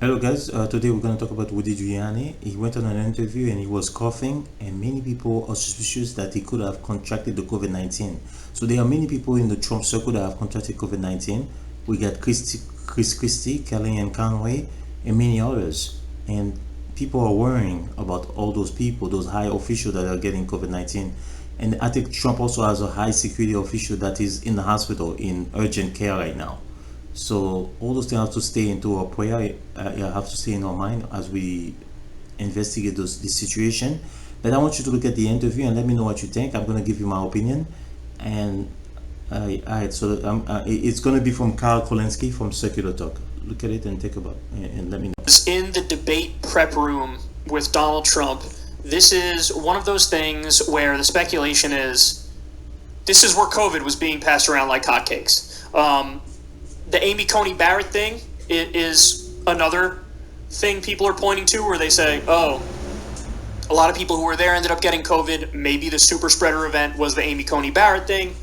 Hello guys, today we're going to talk about Rudy Giuliani. He went on an interview and he was coughing, and many people are suspicious that he could have contracted the COVID-19. So there are many people in the Trump circle that have contracted COVID-19. We got Chris Christie, Kellyanne Conway, and many others. And people are worrying about all those people, those high officials that are getting COVID-19. And I think Trump also has a high security official that is in the hospital in urgent care right now. So all those things have to stay into our prayer. Have to stay in our mind as we investigate this situation. But I want you to look at the interview and let me know what you think. I'm going to give you my opinion. And alright, so it's going to be from Kyle Kulinski from Circular Talk. Look at it and take about and let me know. In the debate prep room with Donald Trump, this is one of those things where the speculation is this is where COVID was being passed around like hotcakes. The Amy Coney Barrett thing is another thing people are pointing to where they say, oh, a lot of people who were there ended up getting COVID. Maybe the super spreader event was the Amy Coney Barrett thing.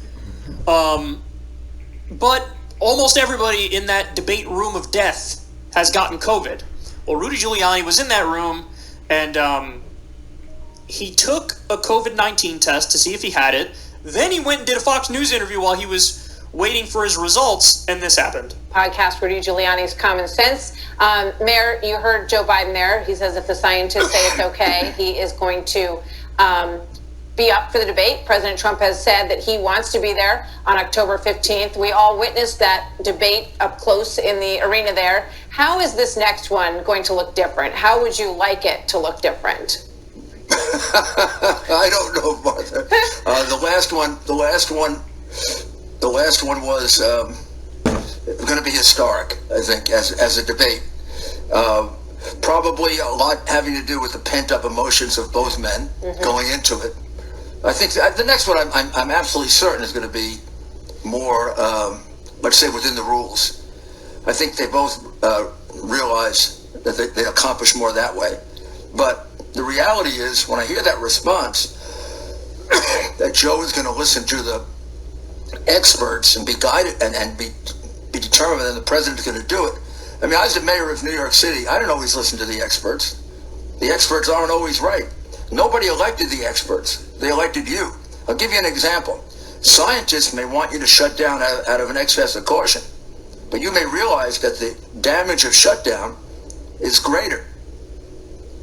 But almost everybody in that debate room of death has gotten COVID. Well, Rudy Giuliani was in that room, and he took a COVID-19 test to see if he had it. Then he went and did a Fox News interview while he was waiting for his results, and this happened. Podcast Rudy Giuliani's Common Sense. Mayor, you heard Joe Biden there. He says if the scientists say it's okay, he is going to be up for the debate. President Trump has said that he wants to be there on October 15th. We all witnessed that debate up close in the arena there. How is this next one going to look different? How would you like it to look different? I don't know, Martha. The last one was going to be historic, I think, as a debate. Probably a lot having to do with the pent-up emotions of both men going into it. I think the next one I'm absolutely certain is going to be more, let's say, within the rules. I think they both realize that they accomplish more that way. But the reality is, when I hear that response, that Joe is going to listen to the experts and be guided and be determined that the president's going to do it. I mean, I was the mayor of New York City. I didn't always listen to the experts. The experts aren't always right. Nobody elected the experts. They elected you. I'll give you an example. Scientists may want you to shut down out of an excess of caution, but you may realize that the damage of shutdown is greater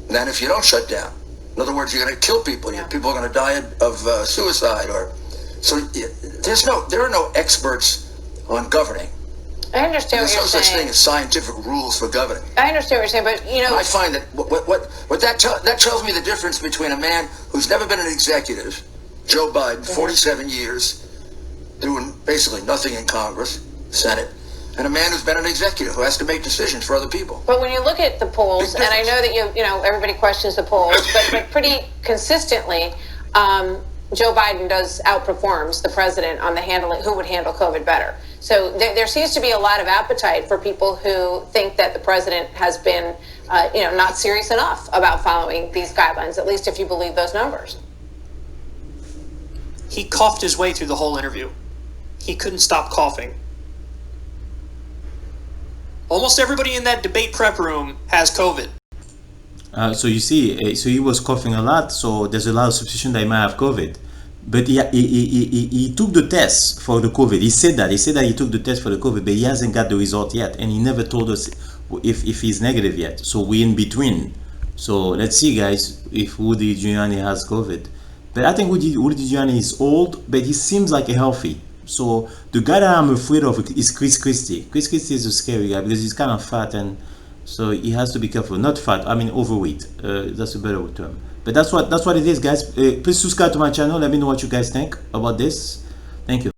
than if you don't shut down. In other words, you're going to kill people. Yeah. People are going to die of suicide. So there are no experts on governing. I understand There's what no you're such saying. thing as scientific rules for governing. I understand what you're saying, but you know, I find that that tells me the difference between a man who's never been an executive, Joe Biden, 47 years, doing basically nothing in Congress, Senate, and a man who's been an executive who has to make decisions for other people. But when you look at the polls, and I know that you know everybody questions the polls, but pretty consistently, Joe Biden outperforms the president on who would handle COVID better. So there seems to be a lot of appetite for people who think that the president has been, not serious enough about following these guidelines, at least if you believe those numbers. He coughed his way through the whole interview. He couldn't stop coughing. Almost everybody in that debate prep room has COVID. So you see, so he was coughing a lot, so there's a lot of suspicion that he might have COVID. But he took the test for the COVID. He said that he took the test for the COVID, but he hasn't got the result yet, and he never told us if he's negative yet. So we're in between. So let's see, guys, if Rudy Giuliani has COVID. But I think Rudy Giuliani is old, but he seems like a healthy. So the guy that I'm afraid of is Chris Christie. Chris Christie is a scary guy because he's kind of fat, and so he has to be careful. Not fat, I mean overweight. That's a better term. But that's what it is, guys. Please subscribe to my channel. Let me know what you guys think about this. Thank you.